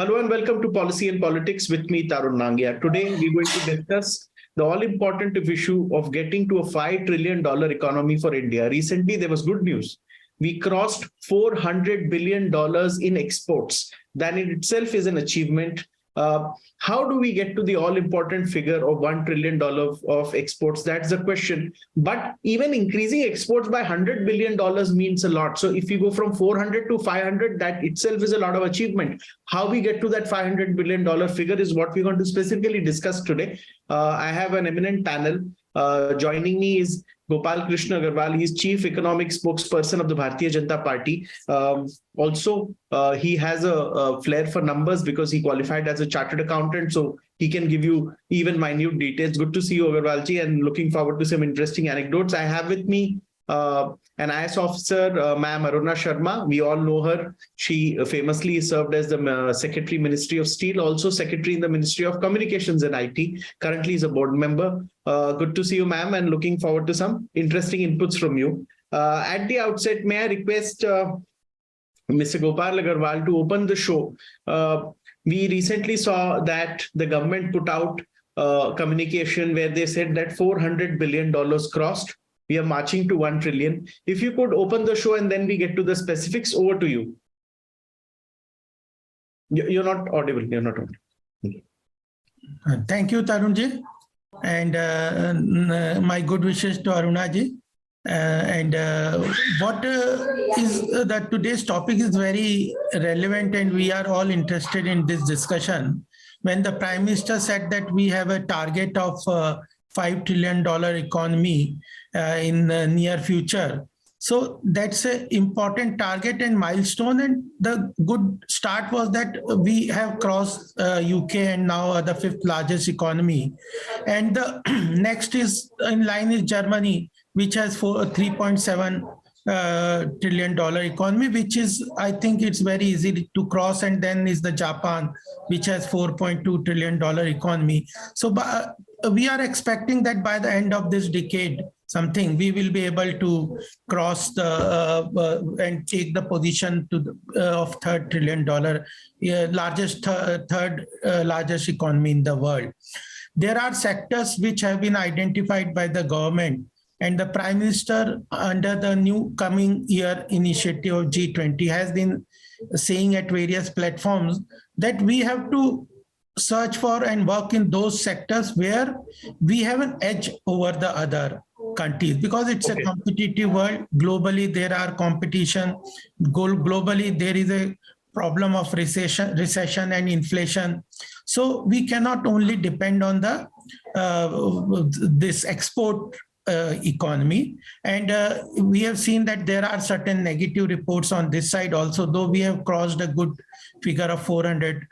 Hello and welcome to Policy and Politics with me, Tarun Nangia. Today, we're going to discuss the all-important issue of getting to a $5 trillion economy for India. Recently, there was good news. We crossed $400 billion in exports. That in itself is an achievement. How do we get to the all-important figure of $1 trillion of exports? That's the question. But even increasing exports by $100 billion means a lot. So if you go from 400 to 500, that itself is a lot of achievement. How we get to that $500 billion figure is what we're going to specifically discuss today. I have an eminent panel. Joining me is Gopal Krishna Agarwal. He's Chief Economic Spokesperson of the Bharatiya Janata Party. He has a flair for numbers because he qualified as a chartered accountant, so he can give you even minute details. Good to see you, Agarwal Ji, and looking forward to some interesting anecdotes. I have with me an IS officer, Ma'am Aruna Sharma. We all know her. She famously served as the Secretary, Ministry of Steel, also Secretary in the Ministry of Communications and IT. Currently is a board member. Good to see you, ma'am, and looking forward to some interesting inputs from you. At the outset, may I request Mr. Gopal Agarwal to open the show. We recently saw that the government put out communication where they said that $400 billion crossed. We are marching to 1 trillion. If you could open the show and then we get to the specifics, over to you. You're not audible. You're not audible. Thank you, Tarunji. And my good wishes to Arunaji. That today's topic is very relevant and we are all interested in this discussion. When the Prime Minister said that we have a target of $5 trillion economy in the near future. So that's an important target and milestone. And the good start was that we have crossed UK and now the fifth largest economy. And the next is in line is Germany, which has $3.7 trillion economy, which is, I think it's very easy to cross. And then is the Japan, which has $4.2 trillion economy. So we are expecting that by the end of this decade, we will be able to cross the and take the position to of $3 trillion, third largest economy in the world. There are sectors which have been identified by the government, and the Prime Minister, under the new coming year initiative of G20, has been saying at various platforms that we have to search for and work in those sectors where we have an edge over the other countries, because it's a competitive world. Globally, there are competition. Globally, there is a problem of recession and inflation. So we cannot only depend on the this export economy. And we have seen that there are certain negative reports on this side also, though we have crossed a good figure of 400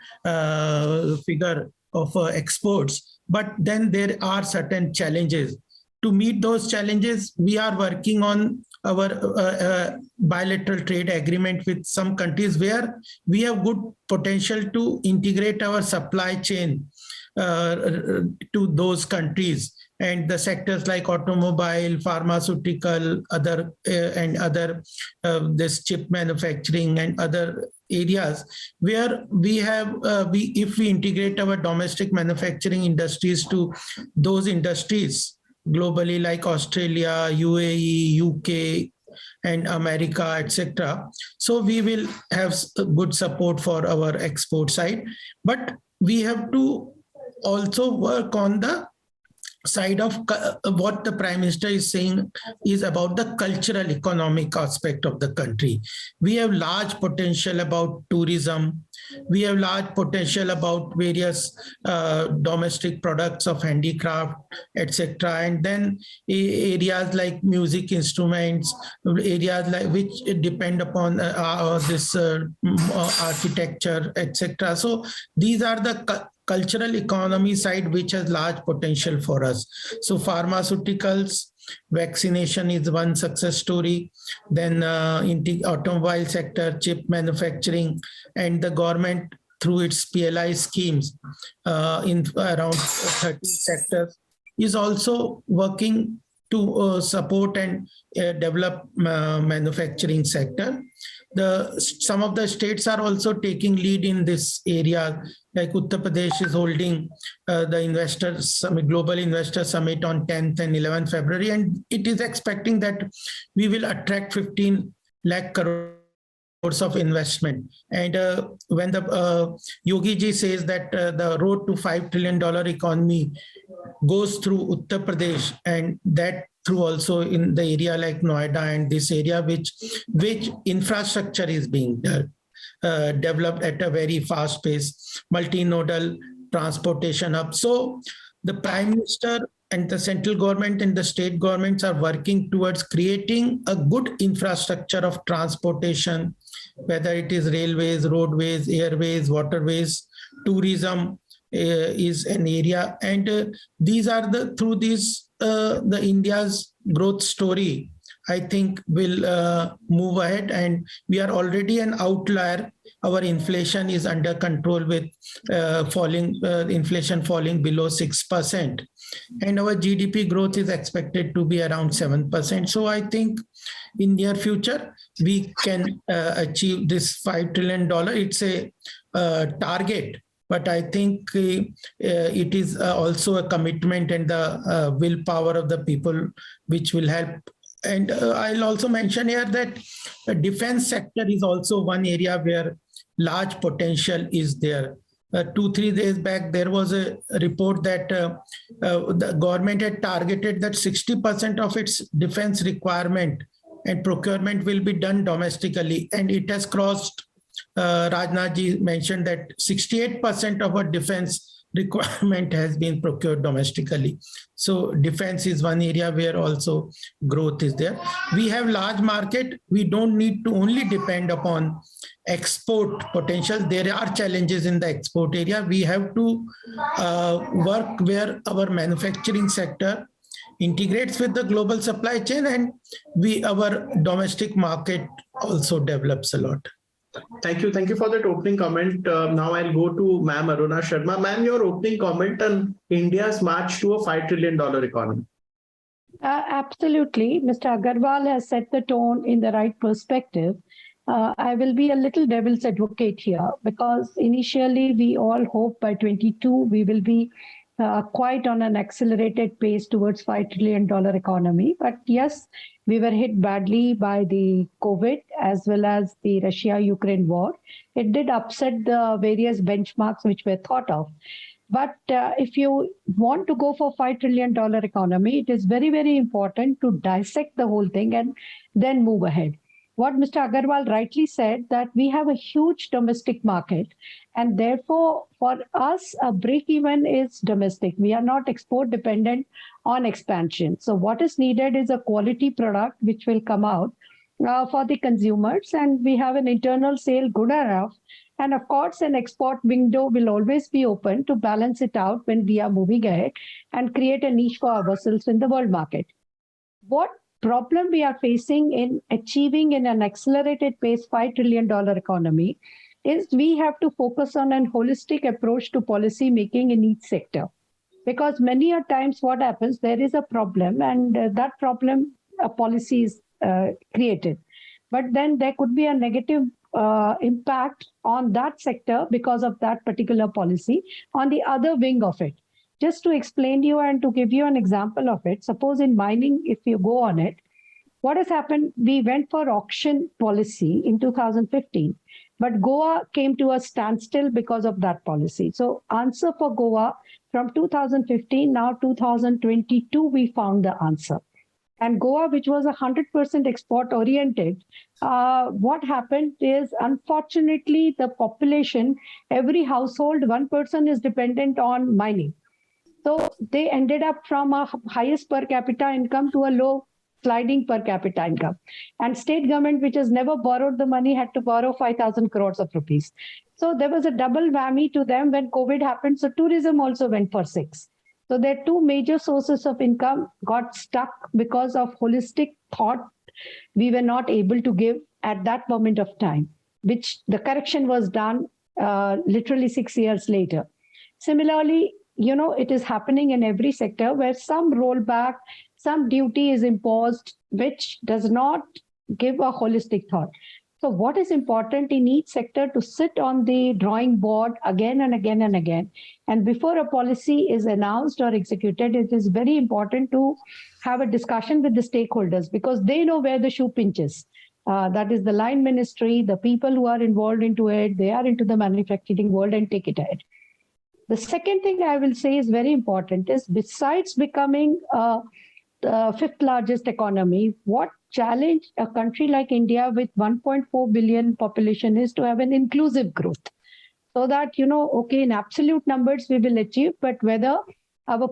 figure of exports. But then there are certain challenges. To meet those challenges, we are working on our bilateral trade agreement with some countries where we have good potential to integrate our supply chain to those countries. And the sectors like automobile, pharmaceutical, this chip manufacturing and other areas where we have, if we integrate our domestic manufacturing industries to those industries globally, like Australia, UAE, UK, and America, etc. So we will have good support for our export side, but we have to also work on the side of what the Prime Minister is saying is about the cultural economic aspect of the country. We have large potential about tourism. We have large potential about various domestic products of handicraft, etc. And then areas like music instruments, areas like which depend upon this architecture, etc. So these are the cultural economy side which has large potential for us. So pharmaceuticals, vaccination is one success story. Then in the automobile sector, chip manufacturing, and the government through its PLI schemes in around 30 sectors is also working to support and develop manufacturing sector. Some of the states are also taking lead in this area, like Uttar Pradesh is holding the Investors Summit, Global Investor Summit on 10th and 11th February, and it is expecting that we will attract 15 lakh crores of investment. And when the Yogi ji says that the road to $5 trillion economy goes through Uttar Pradesh, and that through also in the area like Noida and this area, which infrastructure is being developed at a very fast pace, multinodal transportation hub. So the Prime Minister and the central government and the state governments are working towards creating a good infrastructure of transportation, whether it is railways, roadways, airways, waterways, tourism is an area. And these are through these, the India's growth story, I think will move ahead, and we are already an outlier. Our inflation is under control with inflation falling below 6%, and our GDP growth is expected to be around 7%. So I think in near future we can achieve this $5 trillion. It's a target, but I think it is also a commitment and the willpower of the people which will help. And I'll also mention here that the defense sector is also one area where large potential is there. 2-3 days back, there was a report that the government had targeted that 60% of its defense requirement and procurement will be done domestically. And it has crossed, Rajnath ji mentioned that 68% of our defense requirement has been procured domestically. So defense is one area where also growth is there. We have large market. We don't need to only depend upon export potential. There are challenges in the export area. We have to work where our manufacturing sector integrates with the global supply chain, and our domestic market also develops a lot. Thank you. Thank you for that opening comment. Now I'll go to Ma'am Aruna Sharma. Ma'am, your opening comment on India's march to a $5 trillion economy. Absolutely. Mr. Agarwal has set the tone in the right perspective. I will be a little devil's advocate here, because initially we all hope by 22 we will be quite on an accelerated pace towards $5 trillion economy. But yes, we were hit badly by the COVID as well as the Russia-Ukraine war. It did upset the various benchmarks which were thought of. But if you want to go for $5 trillion economy, it is very, very important to dissect the whole thing and then move ahead. What Mr. Agarwal rightly said, that we have a huge domestic market, and therefore for us a break even is domestic. We are not export dependent on expansion. So what is needed is a quality product which will come out for the consumers, and we have an internal sale good enough. And of course, an export window will always be open to balance it out when we are moving ahead and create a niche for ourselves in the world market. What problem we are facing in achieving in an accelerated pace $5 trillion economy is we have to focus on an holistic approach to policy making in each sector. Because many a times what happens, there is a problem, and that problem, a policy is created. But then there could be a negative impact on that sector because of that particular policy on the other wing of it. Just to explain to you and to give you an example of it, suppose in mining, if you go on it, what has happened, we went for auction policy in 2015, but Goa came to a standstill because of that policy. So answer for Goa from 2015, now 2022, we found the answer. And Goa, which was 100% export oriented, what happened is, unfortunately, the population, every household, one person is dependent on mining. So they ended up from a highest per capita income to a low sliding per capita income. And state government, which has never borrowed the money, had to borrow 5,000 crores of rupees. So there was a double whammy to them when COVID happened. So tourism also went for 6. So their two major sources of income got stuck because of holistic thought we were not able to give at that moment of time, which the correction was done literally 6 years later. Similarly, it is happening in every sector where some rollback, some duty is imposed, which does not give a holistic thought. So what is important in each sector to sit on the drawing board again and again and again. And before a policy is announced or executed, it is very important to have a discussion with the stakeholders because they know where the shoe pinches. That is the line ministry, the people who are involved into it, they are into the manufacturing world and take it ahead. The second thing I will say is very important is besides becoming the fifth largest economy, what challenge a country like India with 1.4 billion population is to have an inclusive growth. So that, okay, in absolute numbers we will achieve, but whether our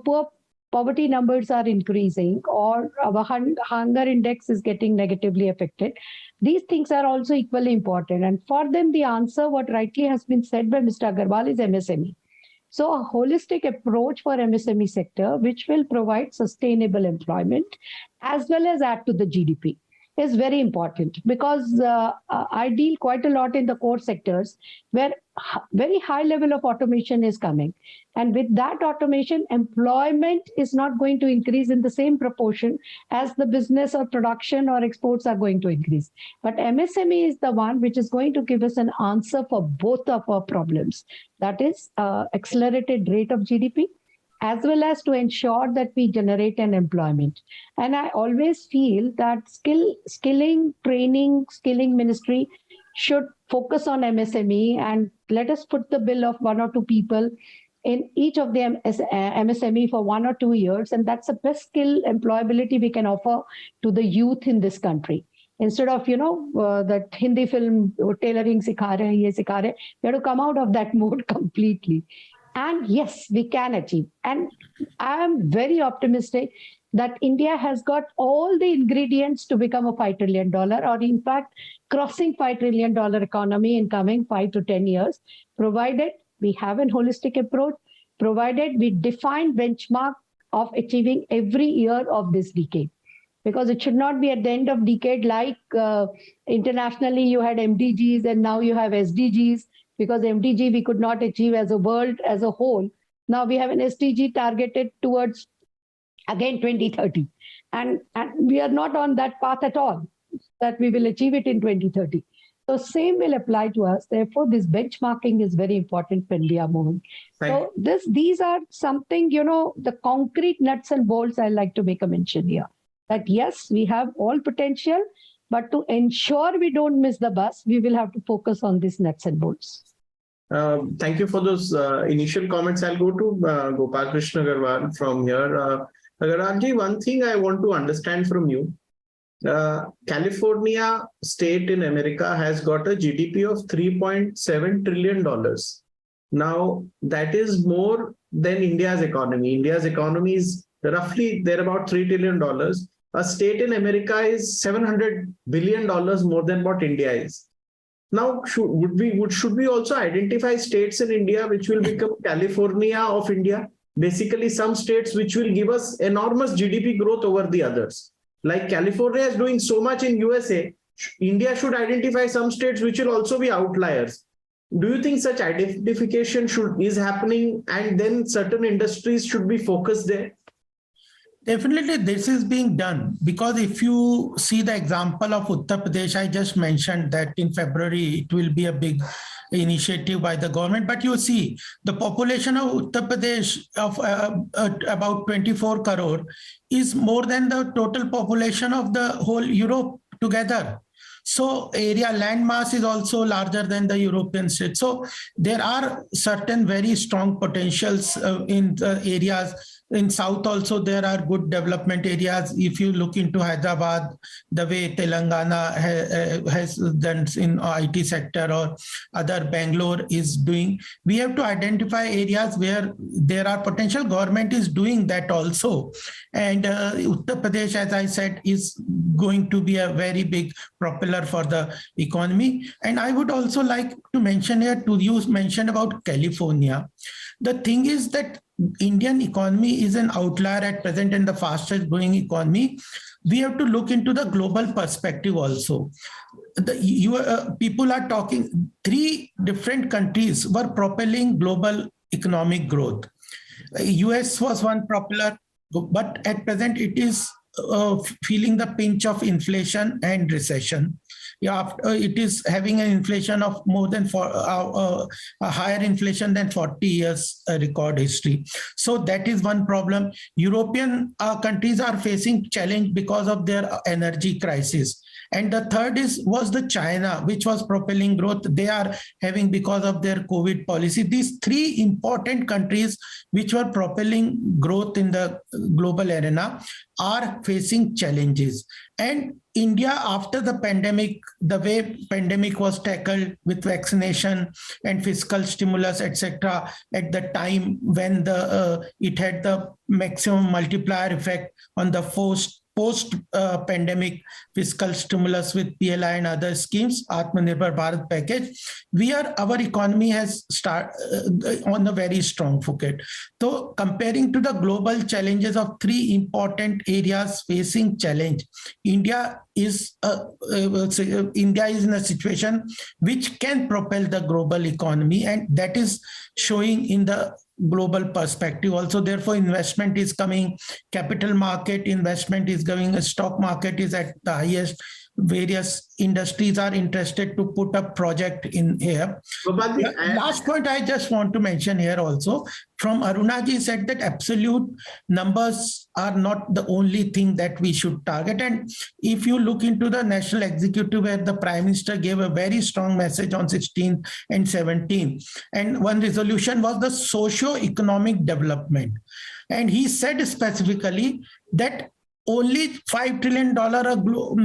poverty numbers are increasing or our hunger index is getting negatively affected, these things are also equally important. And for them, the answer, what rightly has been said by Mr. Agarwal, is MSME. So a holistic approach for MSME sector, which will provide sustainable employment as well as add to the GDP, is very important because I deal quite a lot in the core sectors where very high level of automation is coming. And with that automation, employment is not going to increase in the same proportion as the business or production or exports are going to increase. But MSME is the one which is going to give us an answer for both of our problems. That is accelerated rate of GDP, as well as to ensure that we generate an employment. And I always feel that skilling ministry should focus on MSME and let us put the bill of 1 or 2 people in each of the MSME for 1 or 2 years. And that's the best skill employability we can offer to the youth in this country. Instead of, that Hindi film tailoring sikha rahe, ye sikha rahe, we have to come out of that mode completely. And yes, we can achieve. And I am very optimistic that India has got all the ingredients to become a $5 trillion or in fact, crossing $5 trillion economy in coming 5 to 10 years, provided we have a holistic approach, provided we define benchmark of achieving every year of this decade. Because it should not be at the end of decade like internationally you had MDGs and now you have SDGs. Because MDG we could not achieve as a world as a whole. Now we have an SDG targeted towards, again, 2030. And we are not on that path at all, that we will achieve it in 2030. So same will apply to us. Therefore, this benchmarking is very important when we are moving. These are something, the concrete nuts and bolts I like to make a mention here. That yes, we have all potential, but to ensure we don't miss the bus, we will have to focus on these nuts and bolts. Thank you for those initial comments. I'll go to Gopal Krishna Agarwal from here. Agarwal ji, one thing I want to understand from you. California state in America has got a GDP of $3.7 trillion. Now, that is more than India's economy. India's economy is roughly, they're about $3 trillion. A state in America is $700 billion more than what India is. Now, should we also identify states in India which will become California of India? Basically, some states which will give us enormous GDP growth over the others. Like California is doing so much in USA, India should identify some states which will also be outliers. Do you think such identification is happening and then certain industries should be focused there? Definitely this is being done because if you see the example of Uttar Pradesh, I just mentioned that in February it will be a big initiative by the government, but you see the population of Uttar Pradesh of about 24 crore is more than the total population of the whole Europe together. So area land mass is also larger than the European states. So there are certain very strong potentials in the areas. In South also, there are good development areas. If you look into Hyderabad, the way Telangana has done in IT sector or other Bangalore is doing, we have to identify areas where there are potential. Government is doing that also. And Uttar Pradesh, as I said, is going to be a very big propeller for the economy. And I would also like to mention here, you mentioned about California. The thing is that Indian economy is an outlier at present and the fastest growing economy. We have to look into the global perspective also. People are talking, 3 different countries were propelling global economic growth. US was one propeller, but at present it is feeling the pinch of inflation and recession. Yeah, it is having an inflation of more than a higher inflation than 40 years record history. So that is one problem. European countries are facing challenge because of their energy crisis. And the third was the China, which was propelling growth. They are having because of their COVID policy. These three important countries which were propelling growth in the global arena are facing challenges. And India, after the pandemic, the way pandemic was tackled with vaccination and fiscal stimulus, etc., at the time when it had the maximum multiplier effect on the post-pandemic fiscal stimulus with PLI and other schemes, Atmanirbhar Bharat package, our economy has started on a very strong footing. So comparing to the global challenges of three important areas facing challenge, India is in a situation which can propel the global economy, and that is showing in the global perspective also. Therefore, investment is coming, capital market investment is going, stock market is at the highest. Various industries are interested to put a project in here. Last point I just want to mention here also, from Arunaji said that absolute numbers are not the only thing that we should target. And if you look into the National Executive, where the Prime Minister gave a very strong message on 16th and 17th, and one resolution was the socio-economic development. And he said specifically that only $5 trillion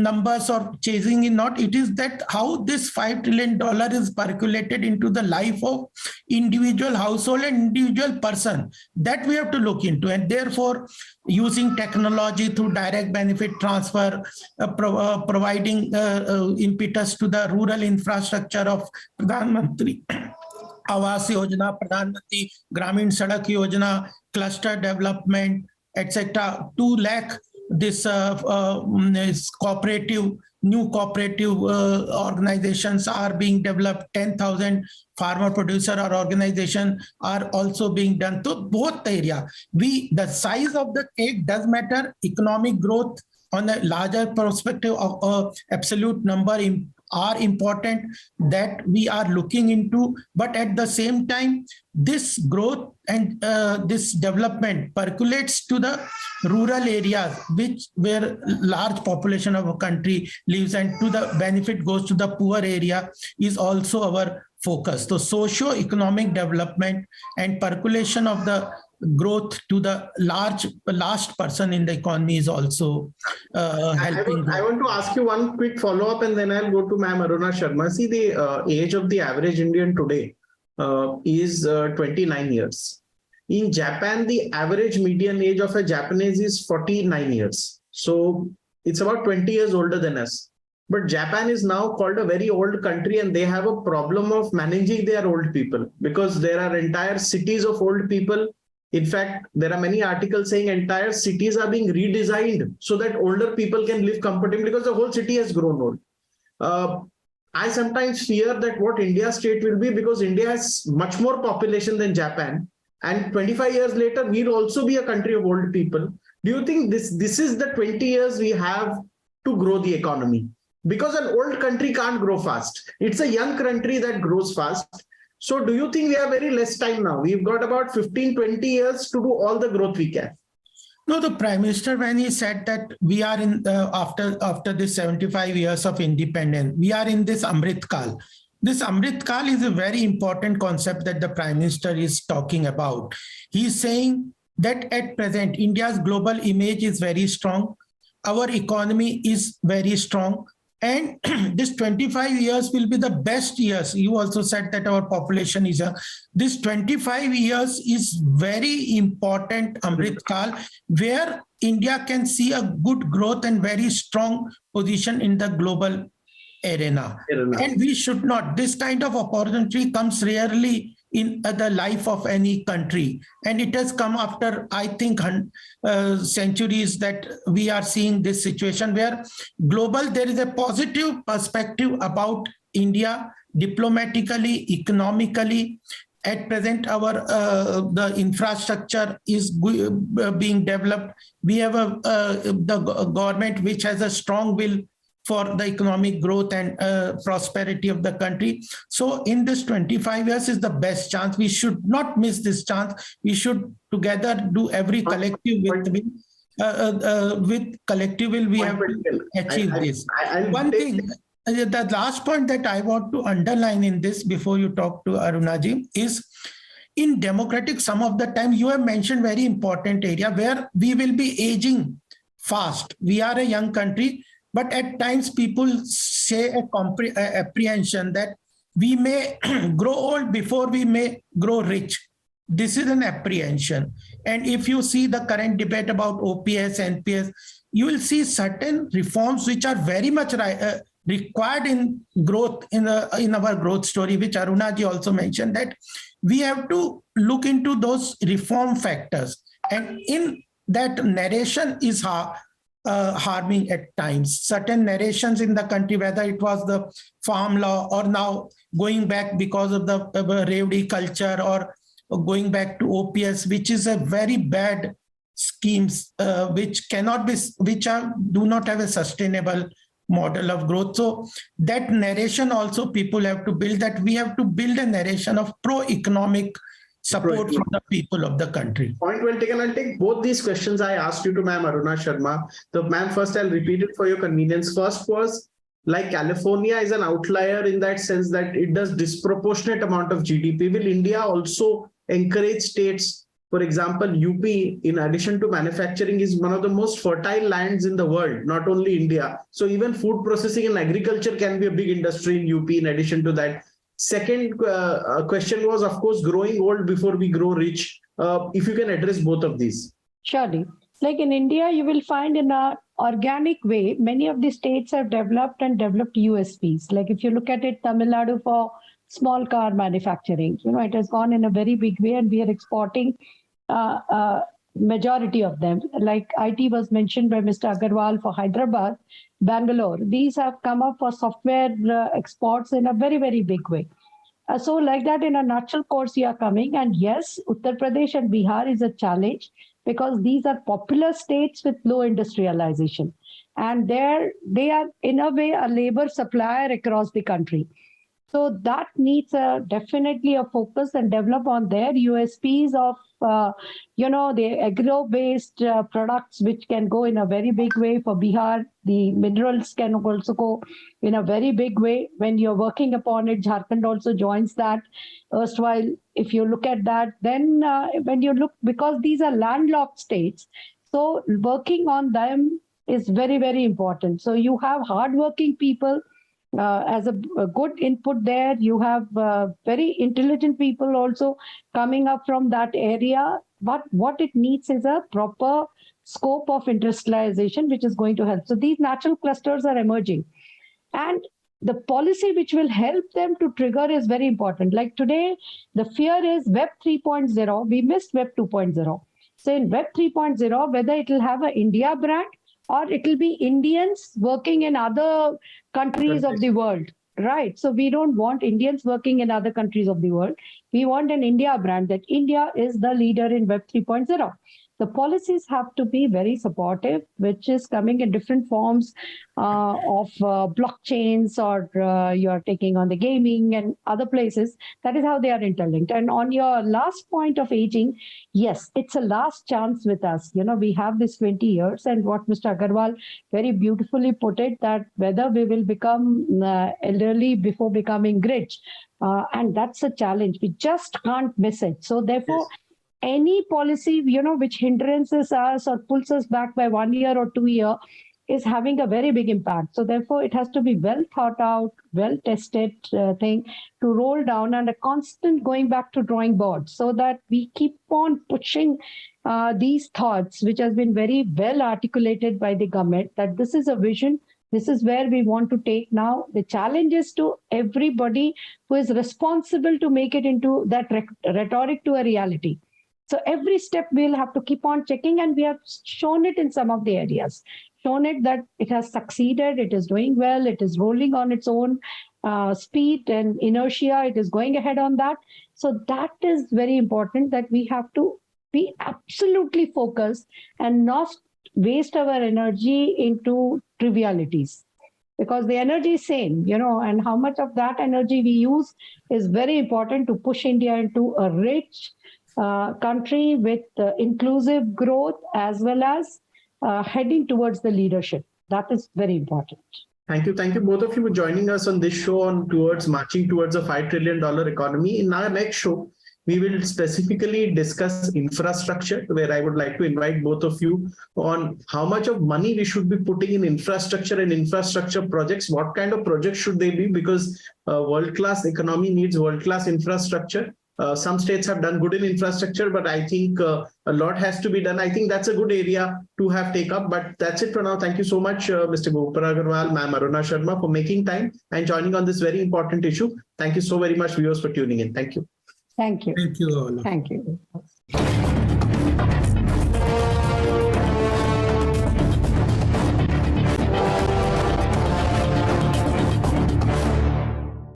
numbers are chasing in not, it is that how this $5 trillion is percolated into the life of individual household and individual person, that we have to look into. And therefore, using technology through direct benefit transfer, providing impetus to the rural infrastructure of Pradhan Mantri Awas Yojana, Pradhan Mantri Gramin Sadak Yojana, cluster development, etc. 2 lakh this new cooperative organizations are being developed. 10,000 farmer producer or organization are also being done. So both area, the size of the cake does matter. Economic growth on a larger perspective of absolute number are important that we are looking into, but at the same time, this growth and this development percolates to the rural areas, where large population of a country lives, and to the benefit goes to the poor area is also our focus. So socio-economic development and percolation of the growth to the last person in the economy is also helping. I want to ask you one quick follow-up, and then I'll go to Ma'am Aruna Sharma. See, the age of the average Indian today is 29 years. In Japan, the average median age of a Japanese is 49 years. So it's about 20 years older than us. But Japan is now called a very old country, and they have a problem of managing their old people, because there are entire cities of old people. In fact, there are many articles saying entire cities are being redesigned so that older people can live comfortably, because the whole city has grown old. I sometimes fear that what India's state will be, because India has much more population than Japan, and 25 years later, we'll also be a country of old people. Do you think this is the 20 years we have to grow the economy? Because an old country can't grow fast. It's a young country that grows fast. So do you think we have very less time now? We've got about 15, 20 years to do all the growth we can. No, the Prime Minister, when he said that we are in after this 75 years of independence, we are in this Amrit Kal. This Amrit Kal is a very important concept that the Prime Minister is talking about. He's saying that at present, India's global image is very strong. Our economy is very strong. And this 25 years will be the best years. You also said that our population is young. This 25 years is very important, Amrit Kal, where India can see a good growth and very strong position in the global arena. And we should not. This kind of opportunity comes rarely in the life of any country. And it has come after, I think, centuries that we are seeing this situation where there is a positive perspective about India diplomatically, economically, At present, our the infrastructure is being developed. We have the government which has a strong will for the economic growth and prosperity of the country. So in this 25 years is the best chance. We should not miss this chance. We should together do every collective with collective will we have to achieve this. One thing, the last point that I want to underline in this before you talk to Arunaji is in democratic, some of the time you have mentioned very important area where we will be aging fast. We are a young country, but at times people say a apprehension that we may grow old before we may grow rich. This is an apprehension. And if you see the current debate about OPS, NPS, you will see certain reforms which are very much required in growth in our growth story, which Arunaji also mentioned, that we have to look into those reform factors. And in that narration is harming at times. Certain narrations in the country, whether it was the farm law or now going back because of the Revdi culture or going back to OPS, which is a very bad schemes, which cannot be, do not have a sustainable model of growth. So that narration also people have to build, that we have to build a narration of pro-economic support from the people of the country. Point well taken. I'll take both these questions I asked you to Ma'am Aruna Sharma. So ma'am, first I'll repeat it for your convenience. First was, like California is an outlier in that sense that it does disproportionate amount of GDP. Will India also encourage states, for example, UP, in addition to manufacturing, is one of the most fertile lands in the world, not only India. So even food processing and agriculture can be a big industry in UP in addition to that. Second question was, of course, growing old before we grow rich. If you can address both of these. Surely. Like in India, you will find in an organic way, many of the states have developed USPs. Like if you look at it, Tamil Nadu for small car manufacturing, it has gone in a very big way and we are exporting majority of them. Like IT was mentioned by Mr. Agarwal for Hyderabad, Bangalore. These have come up for software exports in a very, very big way. So like that, in a natural course, you are coming. And yes, Uttar Pradesh and Bihar is a challenge because these are popular states with low industrialization. And they are, in a way, a labor supplier across the country. So that needs definitely a focus and develop on their USPs of, the agro-based products, which can go in a very big way. For Bihar, the minerals can also go in a very big way. When you're working upon it, Jharkhand also joins that. Erstwhile, if you look at that, then when you look, because these are landlocked states, so working on them is very, very important. So you have hardworking people, as a good input there. You have very intelligent people also coming up from that area. But what it needs is a proper scope of industrialization, which is going to help. So these natural clusters are emerging. And the policy which will help them to trigger is very important. Like today, the fear is Web 3.0. We missed Web 2.0. So in Web 3.0, whether it will have an India brand or it will be Indians working in other countries of the world, right? So we don't want Indians working in other countries of the world. We want an India brand, that India is the leader in Web 3.0. The policies have to be very supportive, which is coming in different forms of blockchains, or you're taking on the gaming and other places. That is how they are interlinked. And on your last point of aging, yes, it's a last chance with us. We have this 20 years, and what Mr. Agarwal very beautifully put it, that whether we will become elderly before becoming rich, and that's a challenge. We just can't miss it. So therefore, yes, any policy, which hindrances us or pulls us back by 1 year or 2 years is having a very big impact. So therefore, it has to be well thought out, well tested thing to roll down, and a constant going back to drawing boards, so that we keep on pushing these thoughts, which has been very well articulated by the government, that this is a vision. This is where we want to take now. The challenge is to everybody who is responsible to make it into that rhetoric to a reality. So every step we'll have to keep on checking, and we have shown it in some of the areas, shown it that it has succeeded, it is doing well, it is rolling on its own. speed and inertia. It is going ahead on that. So that is very important, that we have to be absolutely focused and not waste our energy into trivialities, because the energy is same, and how much of that energy we use is very important to push India into a rich country with inclusive growth, as well as heading towards the leadership. That is very important. Thank you. Thank you, both of you, for joining us on this show on marching towards a $5 trillion economy. In our next show, we will specifically discuss infrastructure, where I would like to invite both of you on how much of money we should be putting in infrastructure and infrastructure projects. What kind of projects should they be? Because world-class economy needs world-class infrastructure. Some states have done good in infrastructure, but I think a lot has to be done. I think that's a good area to have take up. But that's it for now. Thank you so much, Mr. Gopal Agarwal, Ma'am Aruna Sharma, for making time and joining on this very important issue. Thank you so very much, viewers, for tuning in. Thank you. Thank you. Thank you all. Thank you.